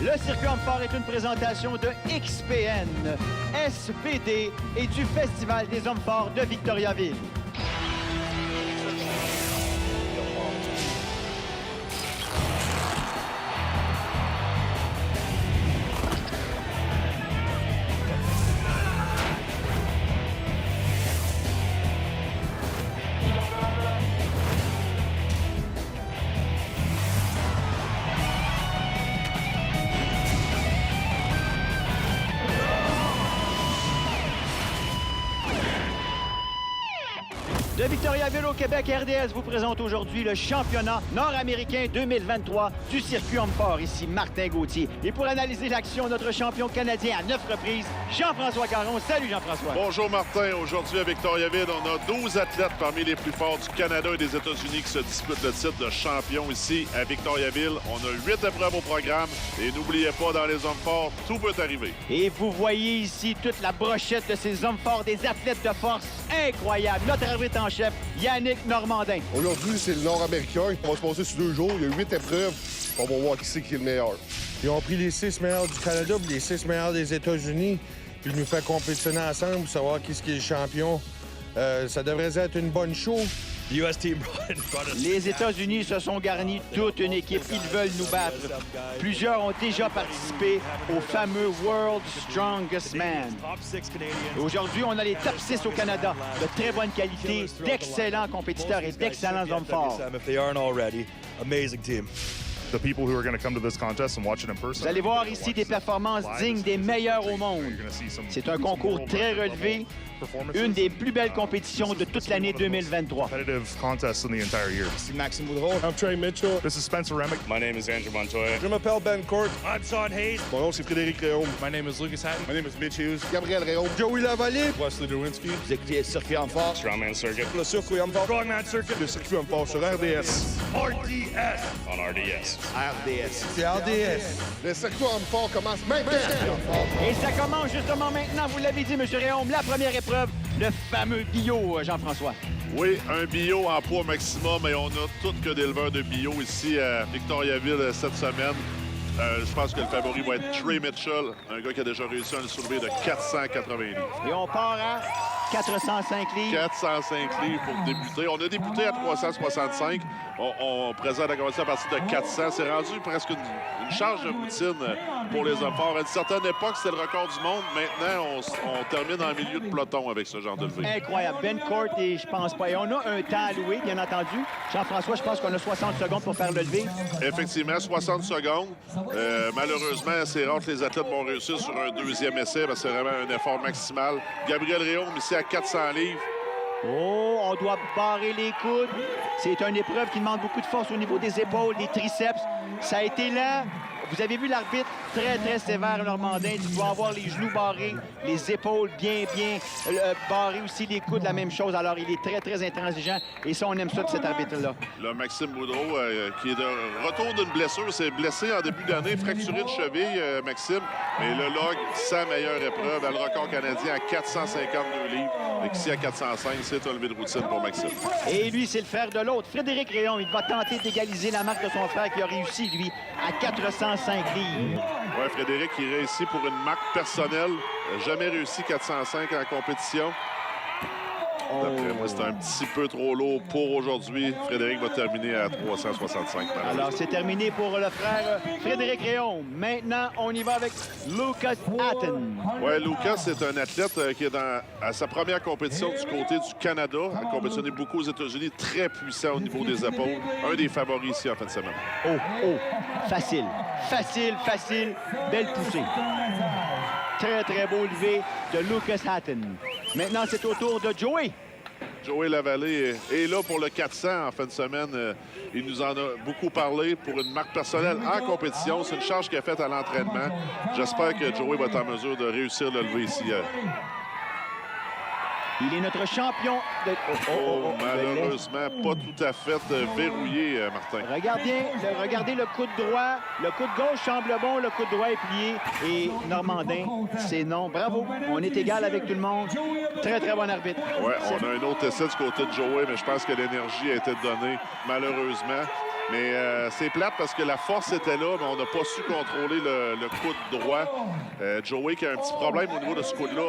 Le circuit Homme-Fort est une présentation de XPN, SPD et du Festival des Hommes Forts de Victoriaville. De Victoriaville au Québec, RDS vous présente aujourd'hui le championnat nord-américain 2023 du circuit Homme-Fort. Ici Martin Gauthier. Et pour analyser l'action, notre champion canadien à 9 reprises, Jean-François Caron. Salut Jean-François. Bonjour Martin. Aujourd'hui à Victoriaville, on a 12 athlètes parmi les plus forts du Canada et des États-Unis qui se disputent le titre de champion ici à Victoriaville. On a 8 épreuves au programme et n'oubliez pas, dans les hommes forts, tout peut arriver. Et vous voyez ici toute la brochette de ces hommes forts, des athlètes de force incroyables. Notre arbitre en chef, Yannick Normandin. Aujourd'hui, c'est le Nord-Américain. On va se passer sur 2 jours. Il y a 8 épreuves. On va voir qui c'est qui est le meilleur. Ils ont pris les 6 meilleurs du Canada et les 6 meilleurs des États-Unis. Puis ils nous font compétitionner ensemble pour savoir qui est le champion. Ça devrait être une bonne show. Les États-Unis se sont garnis toute une équipe. Ils veulent nous battre. Plusieurs ont déjà participé au fameux World Strongest Man. Aujourd'hui, on a les top 6 au Canada. De très bonne qualité, d'excellents compétiteurs et d'excellents hommes forts. Vous allez voir ici des performances dignes des meilleurs au monde. C'est un concours très relevé, une des plus belles compétitions de toute l'année 2023. Ici Maxime Boudreau. I'm Trey Mitchell. This is Spencer Remick. My name is Andrew Montoya. Je m'appelle Ben Court. I'm Sean Hayes. Mon nom, c'est Frédéric Réaume. My name is Lucas Hatton. My name is Mitch Hughes. Gabriel Réaume. Joey Lavallée. Wesley Derwinski. Vous écoutez le circuit Homme-Fort. Strongman Circuit. Le circuit Homme-Fort. Strongman Circuit. Le circuit Homme-Fort sur RDS. RDS. On RDS. RDS. C'est RDS. Le circuit Homme-Fort commence maintenant. Et ça commence justement maintenant, vous l'avez dit, M. Réaume, la première épreuve, le fameux bio, Jean-François. Oui, un bio en poids maximum, et on a tout que d'éleveurs de bio ici à Victoriaville cette semaine. Je pense que le favori va être Trey Mitchell, un gars qui a déjà réussi à le soulever de 480 livres. Et on part à 405 livres. 405 livres pour débuter. On a débuté à 365. On présente à commencer à partir de 400. C'est rendu presque une charge de routine pour les hommes forts. À une certaine époque, c'était le record du monde. Maintenant, on termine en milieu de peloton avec ce genre de levée. Incroyable. Ben Court et je pense pas. Et on a un temps alloué, bien entendu. Jean-François, je pense qu'on a 60 secondes pour faire le lever. Effectivement, 60 secondes. Malheureusement, c'est rare que les athlètes vont réussir sur un deuxième essai parce que c'est vraiment un effort maximal. Gabriel Réaume, ici à 400 livres. Oh, on doit barrer les coudes. C'est une épreuve qui demande beaucoup de force au niveau des épaules, des triceps. Ça a été lent. Vous avez vu l'arbitre très, très sévère, Normandin. Il doit avoir les genoux barrés, les épaules bien barrées aussi, les coudes, la même chose. Alors, il est très, très intransigeant. Et ça, on aime ça de cet arbitre-là. Là, Maxime Boudreau, qui est de retour d'une blessure, s'est blessé en début d'année, fracturé de cheville, Maxime. Mais le log, sa meilleure épreuve, à le record canadien à 452 livres. Et ici, à 405, c'est un levé de routine pour Maxime. Et lui, c'est le frère de l'autre, Frédéric Réaume. Il va tenter d'égaliser la marque de son frère qui a réussi, lui, à 405 livres. Oui, Frédéric, il réussit pour une marque personnelle. Jamais réussi 405 en compétition. D'après moi, c'est un petit peu trop lourd pour aujourd'hui. Frédéric va terminer à 365. Alors, c'est terminé pour le frère Frédéric Réaume. Maintenant, on y va avec Lucas Hatton. Oui, Lucas, c'est un athlète qui est à sa première compétition du côté du Canada. Il a compétitionné beaucoup aux États-Unis, très puissant au niveau des épaules. Un des favoris ici en fin de semaine. Facile. Facile. Belle poussée. Très, très beau levé de Lucas Hatton. Maintenant, c'est au tour de Joey. Joey Lavallée est là pour le 400 en fin de semaine. Il nous en a beaucoup parlé pour une marque personnelle en compétition. C'est une charge qu'il a faite à l'entraînement. J'espère que Joey va être en mesure de réussir le lever ici. Il est notre champion de... Malheureusement, pas tout à fait verrouillé, Martin. Regardez le coude droit. Le coude gauche semble bon, le coude droit est plié. Et Normandin, c'est non. Bravo, on est égal avec tout le monde. Très, très bon arbitre. Oui, on a un autre essai du côté de Joey, mais je pense que l'énergie a été donnée, malheureusement. Mais c'est plate parce que la force était là, mais on n'a pas su contrôler le coude droit. Joey qui a un petit problème au niveau de ce coude-là.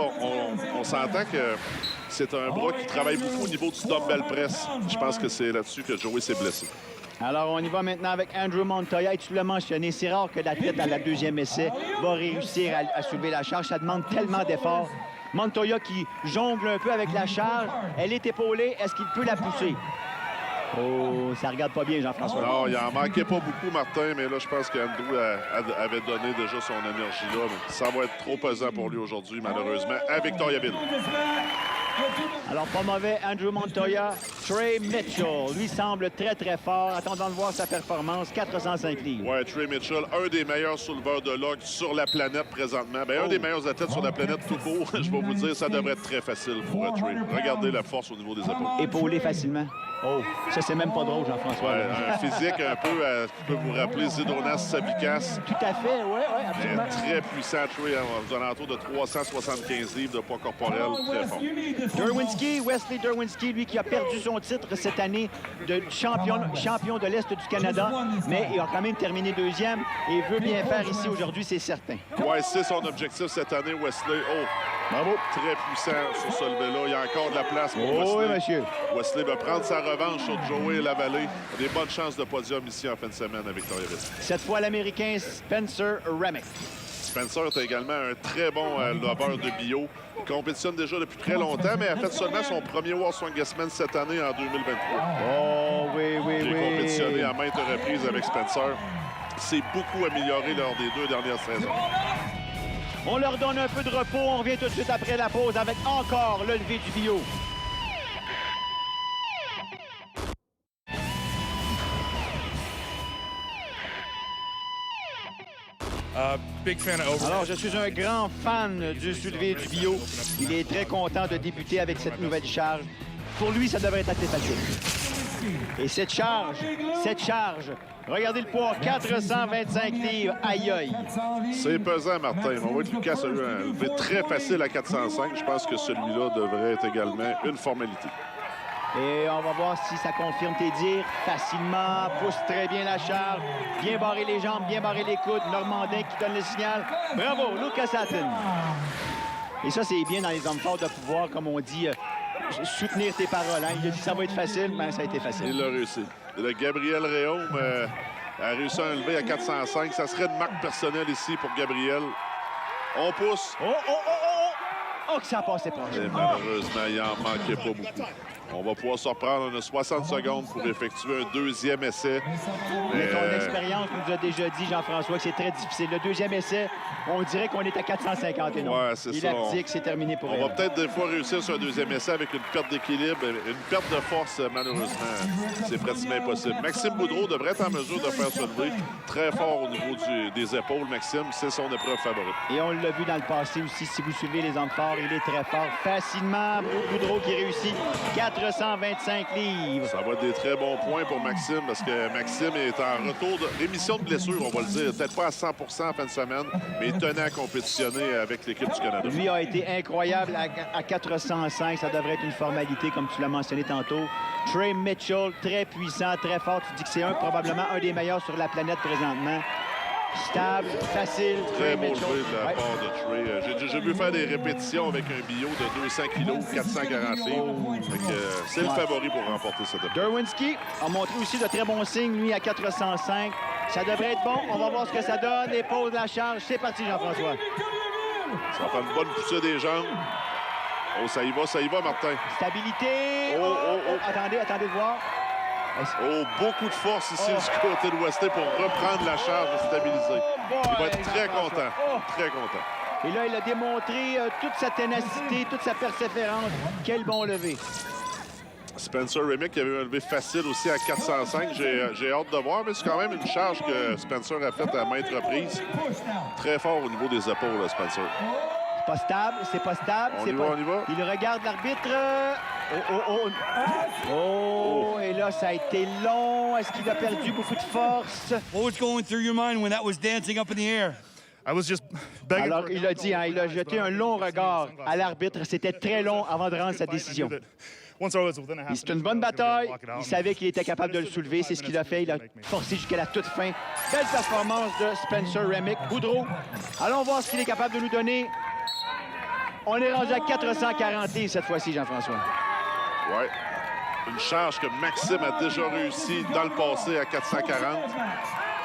On s'entend que c'est un bras qui travaille beaucoup au niveau du dumbbell press. Je pense que c'est là-dessus que Joey s'est blessé. Alors, on y va maintenant avec Andrew Montoya. Et tu l'as mentionné, c'est rare que l'athlète à la deuxième essai va réussir à soulever la charge. Ça demande tellement d'efforts. Montoya qui jongle un peu avec la charge. Elle est épaulée. Est-ce qu'il peut la pousser? Oh, ça regarde pas bien, Jean-François. Non, il en manquait pas beaucoup, Martin, mais là, je pense qu'Andrew avait donné déjà son énergie là. Mais ça va être trop pesant pour lui aujourd'hui, malheureusement, à Victoriaville. Alors, pas mauvais, Andrew Montoya. Trey Mitchell, lui, semble très, très fort. Attendons de voir sa performance. 405 livres. Ouais, Trey Mitchell, un des meilleurs souleveurs de log sur la planète présentement. Bien, un des meilleurs athlètes sur la planète tout court. Je vais vous dire, ça devrait être très facile pour Trey. Regardez la force au niveau des épaules. Épaulé facilement. Oh, ça, c'est même pas drôle, Jean-François. Ouais, un physique un peu qui peut vous rappeler Zydrunas Savikas. Tout à fait, oui, absolument. Très puissant, Trey, aux alentours de 375 livres de poids corporel, très fort. Derwinski, Wesley Derwinski, lui qui a perdu son titre cette année de champion de l'Est du Canada, mais il a quand même terminé deuxième et veut bien faire ici aujourd'hui, c'est certain. Ouais, c'est son objectif cette année, Wesley. Oh, bravo. Très puissant sur ce levé-là. Il y a encore de la place pour Wesley. Oui, monsieur. Wesley va prendre sa revanche sur Joey Lavallée. Des bonnes chances de podium ici en fin de semaine à Victoriaville. Cette fois, l'Américain Spencer Remick. Spencer est également un très bon leveur de bio. Il compétitionne déjà depuis très longtemps, mais a fait seulement son premier World Strongest cette année en 2023. Oh, oui. Il a compétitionné à maintes reprises avec Spencer. Il s'est beaucoup amélioré lors des 2 dernières saisons. On leur donne un peu de repos. On revient tout de suite après la pause avec encore le levé du bio. Big fan of overhead. Alors, je suis un grand fan du soulevé du bio. Il est très content de débuter avec cette nouvelle charge. Pour lui, ça devrait être assez facile. Et cette charge, regardez le poids, 425 livres, aïe aïe. C'est pesant, Martin. On voit que Lucas a eu un levé très facile à 405. Je pense que celui-là devrait être également une formalité. Et on va voir si ça confirme tes dires. Facilement, pousse très bien la charge. Bien barrer les jambes, bien barrer les coudes. Normandin qui donne le signal. Bravo, Lucas Hatton. Et ça, c'est bien dans les hommes forts de pouvoir, comme on dit, soutenir tes paroles. Hein? Il a dit ça va être facile, mais ça a été facile. Il l'a réussi. Le Gabriel Réaume a réussi à lever à 405. Ça serait une marque personnelle ici pour Gabriel. On pousse. Oh, que ça a passé proche. Et malheureusement, il en manquait pas beaucoup. On va pouvoir se reprendre. On a 60 secondes pour effectuer un deuxième essai. Mais ton expérience nous a déjà dit, Jean-François, que c'est très difficile. Le deuxième essai, on dirait qu'on est à 450 et non. Ouais, c'est il ça. a dit que c'est terminé pour elle. On va peut-être des fois réussir sur un deuxième essai avec une perte d'équilibre, une perte de force, malheureusement. C'est pratiquement impossible. Maxime Boudreau devrait être en mesure de faire se lever très fort au niveau des épaules. Maxime, c'est son épreuve favorite. Et on l'a vu dans le passé aussi. Si vous suivez les hommes forts, il est très fort. Facilement, Boudreau qui réussit. 425 livres. Ça va être des très bons points pour Maxime parce que Maxime est en retour de rémission de blessure, on va le dire. Peut-être pas à 100 en fin de semaine, mais il tenait à compétitionner avec l'équipe du Canada. Lui a été incroyable à 405. Ça devrait être une formalité, comme tu l'as mentionné tantôt. Trey Mitchell, très puissant, très fort. Tu dis que c'est probablement un des meilleurs sur la planète présentement. Stable, facile. Très beau Mitchell. levé de la part de Trey. J'ai déjà vu faire des répétitions avec un bio de 200 kg, 440 livres. C'est le favori pour remporter cette épreuve. Derwinski a montré aussi de très bons signes, lui, à 405. Ça devrait être bon. On va voir ce que ça donne. Et pose la charge. C'est parti, Jean-François. Ça va faire une bonne poussée des jambes. Oh, ça y va, Martin. Stabilité. Attendez de voir. Oh, beaucoup de force ici du côté de Wesley pour reprendre la charge et stabiliser. Il va être très content. Très content. Et là, il a démontré toute sa ténacité, toute sa persévérance. Quel bon levé. Spencer Remick qui avait eu un levé facile aussi à 405. J'ai hâte de voir, mais c'est quand même une charge que Spencer a faite à maintes reprises. Très fort au niveau des épaules, Spencer. C'est pas stable. On y va. Il regarde l'arbitre. Et là, ça a été long. Est-ce qu'il a perdu beaucoup de force? What was going through your mind when that was dancing up in the air? I was just begging Alors, for il a dit, hein, il a jeté un long regard à l'arbitre. C'était très long avant de rendre sa décision. Once I was within a half C'est une bonne bataille. Il savait qu'il était capable de le soulever. C'est ce qu'il a fait. Il a forcé jusqu'à la toute fin. Belle performance de Spencer Remick. Boudreau, allons voir ce qu'il est capable de nous donner. On est rendu à 440 cette fois-ci, Jean-François. Oui. Une charge que Maxime a déjà réussi dans le passé à 440.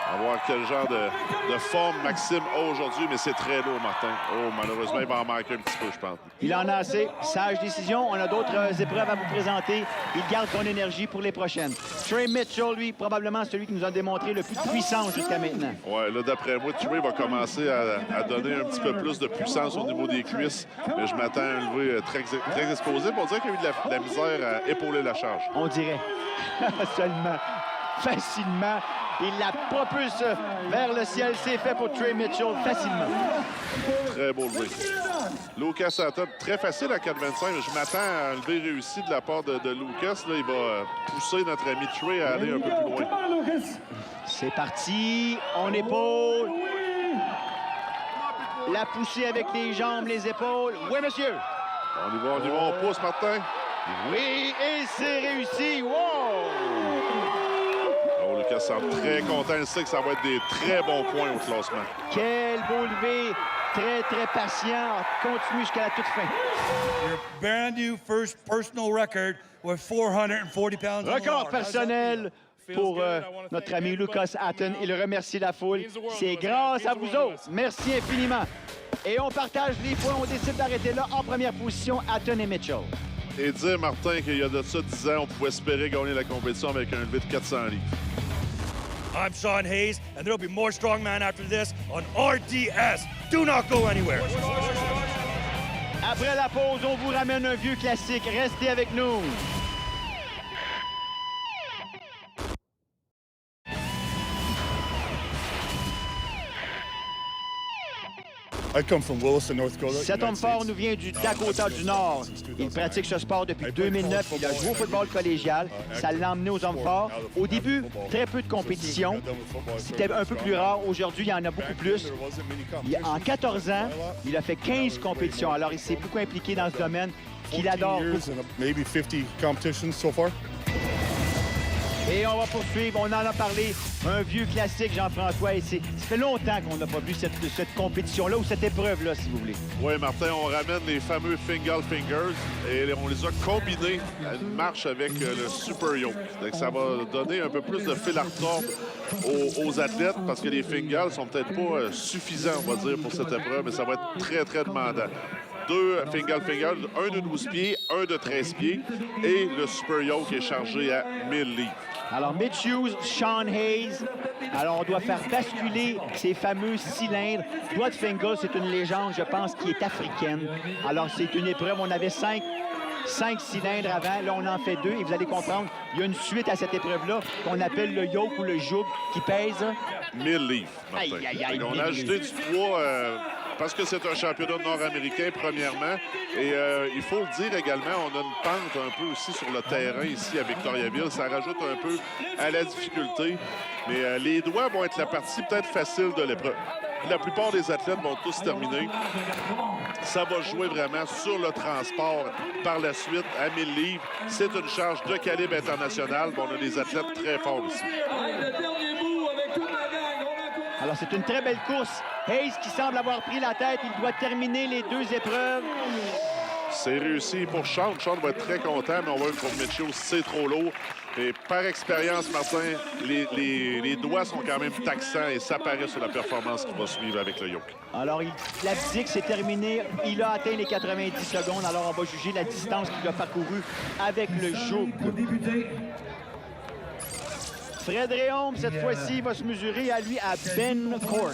On va voir quel genre de forme Maxime a aujourd'hui, mais c'est très lourd, Martin. Oh, malheureusement, il va en manquer un petit peu, je pense. Il en a assez. Sage décision. On a d'autres épreuves à vous présenter. Il garde son énergie pour les prochaines. Trey Mitchell, lui, probablement celui qui nous a démontré le plus de puissance jusqu'à maintenant. Oui, là, d'après moi, Trey va commencer à donner un petit peu plus de puissance au niveau des cuisses. Mais je m'attends à un lever très exposé pour dire qu'il y a eu de la misère à épauler la charge. On dirait. Seulement. Facilement. Il la propulse vers le ciel. C'est fait pour Trey Mitchell facilement. Très beau levé. Lucas Hatton, très facile à 4,25. Je m'attends à un lever réussi de la part de Lucas. Là, il va pousser notre ami Trey à aller un peu plus loin. C'est parti. On épaule. La poussée avec les jambes, les épaules. Oui, monsieur. On y va, on pousse, Martin. Oui, et c'est réussi. Wow! Oh, Lucas semble très content. Il sait que ça va être des très bons points au classement. Quel beau levé. Très, très patient. Continue jusqu'à la toute fin. Your brand new first personal record with 440 pounds. Record personnel pour notre ami Lucas Hatton. Il remercie la foule. C'est grâce à vous autres. Merci infiniment. Et on partage les points. On décide d'arrêter là en première position, Hatton et Mitchell. Et dire, Martin, qu'il y a de ça 10 ans, on pouvait espérer gagner la compétition avec un levé de 400 livres. I'm Sean Hayes, and there'll be more strongman after this on RDS. Do not go anywhere. Après la pause, on vous ramène un vieux classique. Restez avec nous. I come from Williston, North Dakota. Cet homme fort nous vient du Dakota du Nord. Il pratique ce sport depuis 2009. Il a joué au football collégial. Ça l'a emmené aux hommes forts. Au début, très peu de compétition. C'était un peu plus rare. Aujourd'hui, il y en a beaucoup plus. En 14 ans, il a fait 15 compétitions. Alors, il s'est beaucoup impliqué dans ce domaine qu'il adore beaucoup. Maybe 50 competitions so far. Et on va poursuivre. On en a parlé. Un vieux classique, Jean-François. Et ça fait longtemps qu'on n'a pas vu cette compétition-là ou cette épreuve-là, si vous voulez. Oui, Martin, on ramène les fameux Fingal Fingers et on les a combinés à une marche avec le Super Yoke. Donc, ça va donner un peu plus de fil à retordre aux athlètes parce que les Fingals sont peut-être pas suffisants, on va dire, pour cette épreuve, mais ça va être très, très demandant. 2 Fingal Fingers, un de 12 pieds, un de 13 pieds et le Super Yoke est chargé à 1000 livres. Alors, Mitch Hughes, Sean Hayes. Alors, on doit faire basculer ces fameux cylindres. Dwight Fingal, c'est une légende, je pense, qui est africaine. Alors, c'est une épreuve. On avait 5 cylindres avant. Là, on en fait 2. Et vous allez comprendre, il y a une suite à cette épreuve-là qu'on appelle le yoke ou le joug qui pèse 1000 livres, Martin. Aïe, aïe, aïe, on a ajouté du poids parce que c'est un championnat nord-américain, premièrement. Et il faut le dire également, on a une pente un peu aussi sur le terrain ici à Victoriaville. Ça rajoute un peu à la difficulté. Mais les doigts vont être la partie peut-être facile de l'épreuve. La plupart des athlètes vont tous terminer. Ça va jouer vraiment sur le transport par la suite à 1000 livres. C'est une charge de calibre international. Bon, on a des athlètes très forts ici. Alors, c'est une très belle course. Hayes qui semble avoir pris la tête. Il doit terminer les 2 épreuves. C'est réussi pour Sean. Sean va être très content, mais on va voir pour Mitchell, c'est trop lourd. Et par expérience, Martin, les doigts sont quand même taxants et ça paraît sur la performance qui va suivre avec le yoke. Alors, la physique, c'est terminé. Il a atteint les 90 secondes. Alors, on va juger la distance qu'il a parcourue avec le joug. Fred Réaume, cette fois-ci, va se mesurer à lui à Ben Court.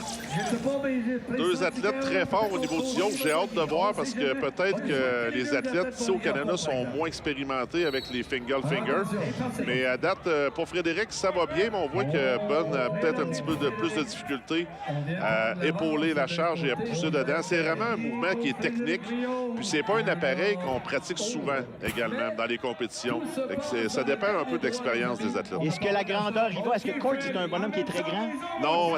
2 athlètes très forts au niveau du yoke. J'ai hâte de voir parce que peut-être que les athlètes ici au Canada sont moins expérimentés avec les Fingal Fingers. Mais à date, pour Frédéric, ça va bien, mais on voit que Ben a peut-être un petit peu plus de difficulté à épauler la charge et à pousser dedans. C'est vraiment un mouvement qui est technique. Puis c'est pas un appareil qu'on pratique souvent également dans les compétitions. Ça dépend un peu de l'expérience des athlètes. Est-ce que la grandeur Canada. Riva, est-ce que Court, c'est un bonhomme qui est très grand? Non,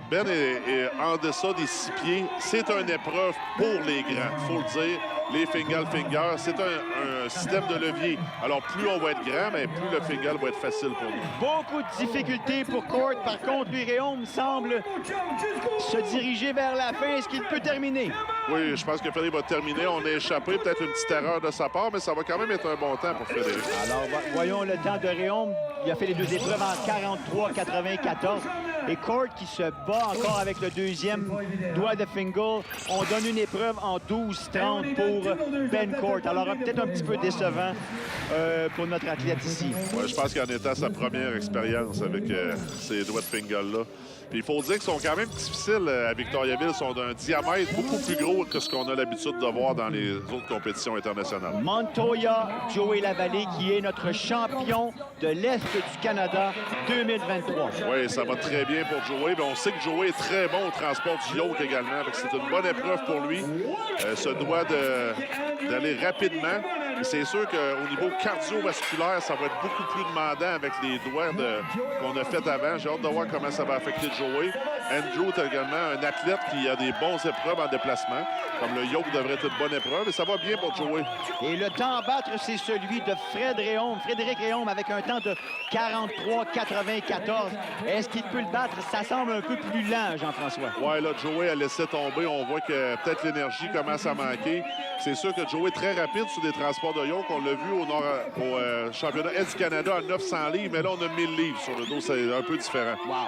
Ben est en deçà des 6 pieds. C'est une épreuve pour les grands, il faut le dire. Les Fingal Fingers, c'est un système de levier. Alors, plus on va être grand, mais plus le Fingal va être facile pour nous. Beaucoup de difficultés pour Court. Par contre, lui, Réaume semble se diriger vers la fin. Est-ce qu'il peut terminer? Oui, je pense que Frédéric va terminer. On a échappé, peut-être une petite erreur de sa part, mais ça va quand même être un bon temps pour Frédéric. Alors, voyons le temps de Réaume. Il a fait les deux épreuves en 43-94. Et Court qui se bat encore avec le deuxième doigt de Fingal. On donne une épreuve en 12-30 pour Ben Court. Alors, peut-être un petit peu décevant pour notre athlète ici. Ouais, je pense qu'en étant sa première expérience avec ces doigts de Fingal-là. Puis il faut dire qu'ils sont quand même difficiles à Victoriaville. Ils sont d'un diamètre beaucoup plus gros que ce qu'on a l'habitude de voir dans les autres compétitions internationales. Montoya, Joey Lavallée, qui est notre champion de l'Est du Canada 2023. Oui, ça va très bien pour Joey. Mais on sait que Joey est très bon au transport du yoke également. C'est une bonne épreuve pour lui. Se doit d'aller rapidement. C'est sûr qu'au niveau cardiovasculaire, ça va être beaucoup plus demandant avec les doigts qu'on a fait avant. J'ai hâte de voir comment ça va affecter Joey. Andrew est également un athlète qui a des bons épreuves en déplacement. Comme le yoke devrait être une bonne épreuve. Et ça va bien pour Joey. Et le temps à battre, c'est celui de Frédéric Réaume, avec un temps de 43-94. Est-ce qu'il peut le battre? Ça semble un peu plus lent, Jean-François. Ouais, là, Joey a laissé tomber. On voit que peut-être l'énergie commence à manquer. C'est sûr que Joey est très rapide sur des transports de yoke. On l'a vu au championnat Est du Canada à 900 livres, mais là, on a 1000 livres sur le dos. C'est un peu différent. Wow!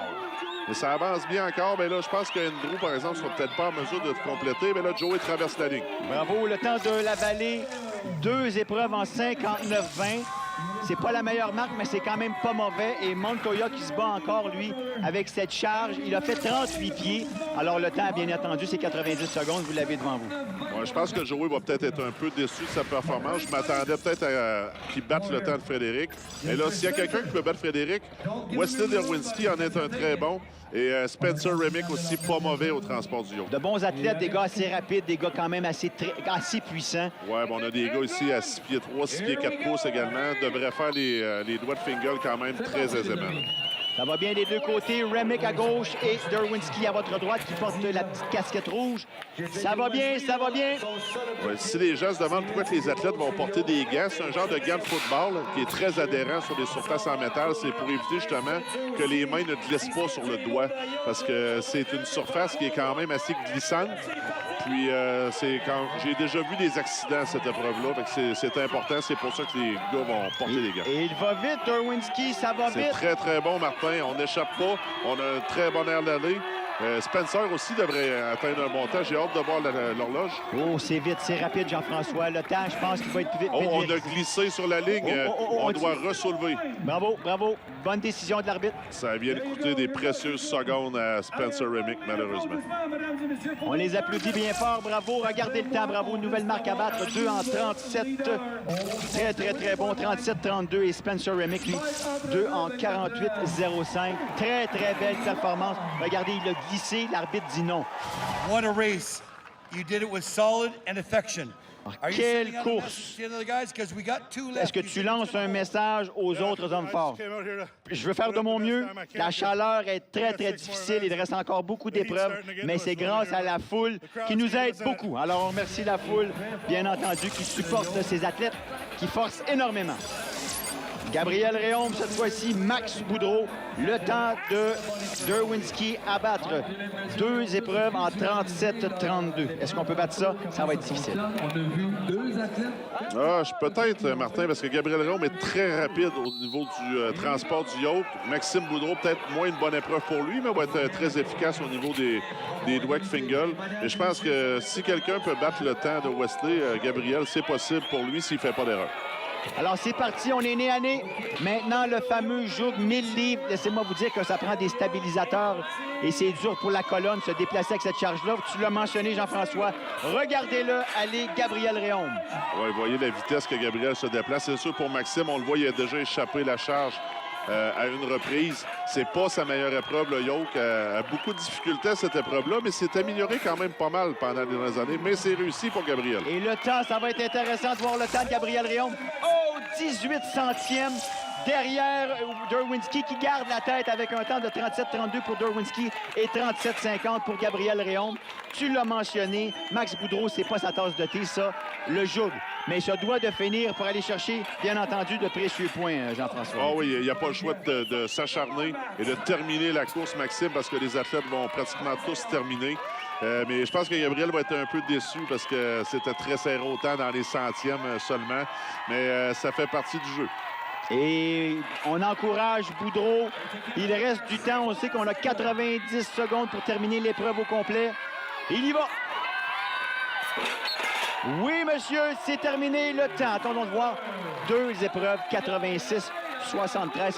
Mais ça avance bien encore. Mais là, je pense qu'Andrew, par exemple, ne sera peut-être pas en mesure de compléter. Mais là, Joey traverse la ligne. Bravo, le temps de la vallée. 2 épreuves en 59-20. C'est pas la meilleure marque, mais c'est quand même pas mauvais. Et Montoya qui se bat encore, lui, avec cette charge. Il a fait 38 pieds. Alors, le temps, bien entendu, c'est 90 secondes. Vous l'avez devant vous. Ouais, je pense que Joey va peut-être être un peu déçu de sa performance. Je m'attendais peut-être à qu'il batte le temps de Frédéric. Et là, s'il y a quelqu'un qui peut battre Frédéric, Wesley Derwinski en est un très bon. Et Spencer Remick aussi pas mauvais au transport du yoke. De bons athlètes, des gars assez rapides, des gars quand même assez puissants. Ouais, bon, on a des gars ici à 6 pieds 3, 6 pieds 4 pouces également. Devraient faire les doigts de Fingal quand même très aisément. Ça va bien des deux côtés. Remick à gauche et Derwinski à votre droite qui porte la petite casquette rouge. Ça va bien, ça va bien. Ouais, si les gens se demandent pourquoi les athlètes vont porter des gants, c'est un genre de gants de football là, qui est très adhérent sur des surfaces en métal. C'est pour éviter justement que les mains ne glissent pas sur le doigt parce que c'est une surface qui est quand même assez glissante. Puis, j'ai déjà vu des accidents à cette épreuve-là. C'est important. C'est pour ça que les gars vont porter des gants. Et il va vite, Derwinski. Ça va C'est vite. très, très bon, Martin. On n'échappe pas. On a un très bon air d'aller. Spencer aussi devrait atteindre un bon temps. J'ai hâte de voir l'horloge. Oh, c'est vite, c'est rapide, Jean-François. Le temps, je pense qu'il va être plus vite. Oh, vite, on vite. a glissé sur la ligne. On doit ressoulever. Bravo, bravo. Bonne décision de l'arbitre. Ça vient de coûter des précieuses secondes à Spencer Remick, malheureusement. On les applaudit bien fort. Bravo. Regardez le temps. Bravo. Nouvelle marque à battre. 2 en 37. Très, très, très bon. 37-32. Et Spencer Remick, lui, 2 en 48-05. Très, très belle performance. Regardez, il a glissé. L'arbitre dit non. What a race. You did it with solid and affection. Are you Quelle sending out a course. message to the other guys? 'Cause we got 2 left. Est-ce que tu lances un message aux autres hommes forts? Je veux faire de mon mieux. La chaleur est très, très difficile. Il reste encore beaucoup d'épreuves, mais c'est grâce à la foule qui nous aide beaucoup. Alors, on remercie la foule, bien entendu, qui supporte ces athlètes, qui forcent énormément. Gabriel Réaume, cette fois-ci, Max Boudreau. Le temps de Derwinski à battre. 2 épreuves en 37-32. Est-ce qu'on peut battre ça? Ça va être difficile. Peut-être, Martin, parce que Gabriel Réaume est très rapide au niveau du transport du yoke. Maxime Boudreau, peut-être moins une bonne épreuve pour lui, mais va être très efficace au niveau des doigts de Fingal. Et je pense que si quelqu'un peut battre le temps de Wesley, Gabriel, c'est possible pour lui s'il ne fait pas d'erreur. Alors, c'est parti, on est nez à nez. Maintenant, le fameux joug 1000 livres. Laissez-moi vous dire que ça prend des stabilisateurs et c'est dur pour la colonne se déplacer avec cette charge-là. Tu l'as mentionné, Jean-François. Regardez-le aller, Gabriel Réaume. Oui, vous voyez la vitesse que Gabriel se déplace. C'est sûr, pour Maxime, on le voit, il a déjà échappé la charge à une reprise. C'est pas sa meilleure épreuve, le yoke. A beaucoup de difficultés à cette épreuve-là, mais c'est amélioré quand même pas mal pendant les dernières années. Mais c'est réussi pour Gabriel. Et le temps, ça va être intéressant de voir le temps de Gabriel Réaume. Oh, 18 centièmes derrière Derwinski qui garde la tête avec un temps de 37-32 pour Derwinski et 37-50 pour Gabriel Réaume. Tu l'as mentionné, Max Boudreau, c'est pas sa tasse de thé, ça, le joug. Mais il se doit de finir pour aller chercher, bien entendu, de précieux points, Jean-François. Ah oui, il n'y a pas le choix de s'acharner et de terminer la course, Maxime, parce que les athlètes vont pratiquement tous terminer. Mais je pense que Gabriel va être un peu déçu parce que c'était très serré autant dans les centièmes seulement. Mais ça fait partie du jeu. Et on encourage Boudreau. Il reste du temps. On sait qu'on a 90 secondes pour terminer l'épreuve au complet. Il y va. Oui, monsieur, c'est terminé le temps. Attendons de voir. 2 épreuves, 86-73.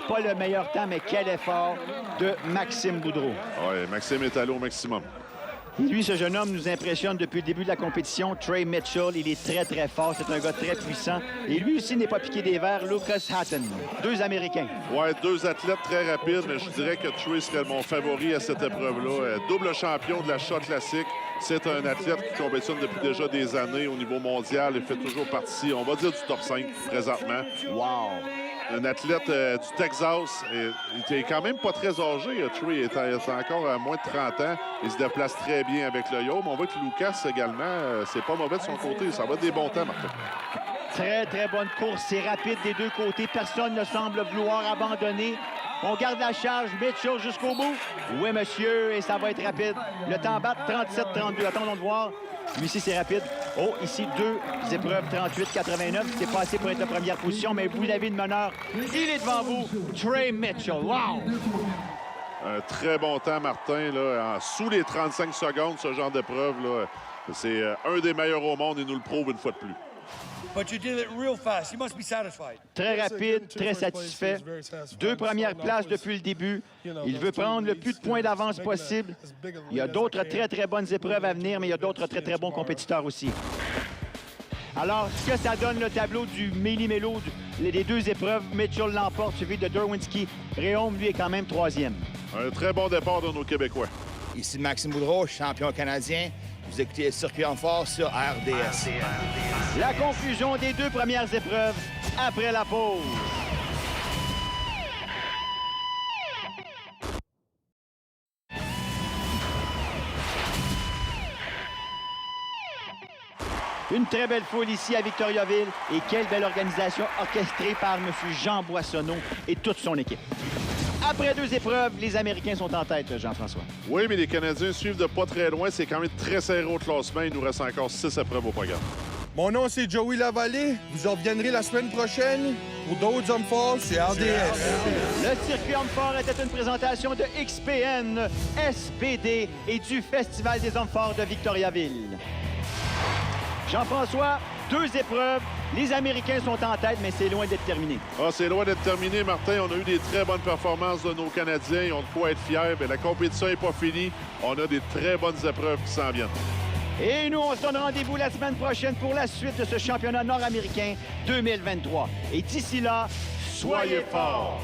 Pas le meilleur temps, mais quel effort de Maxime Boudreau. Oui, Maxime est allé au maximum. Et lui, ce jeune homme nous impressionne depuis le début de la compétition. Trey Mitchell, il est très, très fort. C'est un gars très puissant. Et lui aussi n'est pas piqué des verres. Lucas Hatton, 2 Américains. Oui, 2 athlètes très rapides, mais je dirais que Trey serait mon favori à cette épreuve-là. Double champion de la shot classique. C'est un athlète qui compétitionne depuis déjà des années au niveau mondial. Il fait toujours partie, on va dire, du top 5 présentement. Wow! Un athlète du Texas. Il est quand même pas très âgé, Trey. Il est encore à moins de 30 ans. Il se déplace très bien avec le yo. Mais on voit que Lucas également, c'est pas mauvais de son côté. Ça va être des bons temps, Martin. Très, très bonne course. C'est rapide des deux côtés. Personne ne semble vouloir abandonner. On garde la charge. Mitchell jusqu'au bout. Oui, monsieur, et ça va être rapide. Le temps bat 37-32. Attendons de voir. Lui ici, c'est rapide. Oh, ici, 2 épreuves, 38-89. C'est pas assez pour être la première position, mais vous avez une meneur. Il est devant vous, Trey Mitchell. Wow! Un très bon temps, Martin, là, sous les 35 secondes, ce genre d'épreuve. C'est un des meilleurs au monde et nous le prouve une fois de plus. But you did it real fast. You must be satisfied. Très rapide, très satisfait. 2 premières places depuis le début. Il veut prendre le plus de points d'avance possible. Il y a d'autres très, très bonnes épreuves à venir, mais il y a d'autres très, très bons compétiteurs aussi. Alors, ce que ça donne le tableau du méli-mélo des 2 épreuves, Mitchell l'emporte, suivi de Derwinski. Réaume, lui, est quand même 3e. Un très bon départ de nos Québécois. Ici Maxime Boudreau, champion canadien. Vous écoutez Circuit en force sur RDS. La conclusion des 2 premières épreuves après la pause. Une très belle foule ici à Victoriaville et quelle belle organisation orchestrée par M. Jean Boissonneau et toute son équipe. Après 2 épreuves, les Américains sont en tête, Jean-François. Oui, mais les Canadiens suivent de pas très loin. C'est quand même très serré au classement. Il nous reste encore 6 épreuves au programme. Mon nom, c'est Joey Lavallée. Vous en reviendrez la semaine prochaine pour d'autres hommes forts sur RDS. Le circuit Hommes forts était une présentation de XPN, SPD et du Festival des Hommes forts de Victoriaville. Jean-François, 2 épreuves. Les Américains sont en tête, mais c'est loin d'être terminé. Ah, c'est loin d'être terminé, Martin. On a eu des très bonnes performances de nos Canadiens. Ils ont de quoi être fiers. Mais la compétition n'est pas finie. On a des très bonnes épreuves qui s'en viennent. Et nous, on se donne rendez-vous la semaine prochaine pour la suite de ce championnat nord-américain 2023. Et d'ici là, soyez forts!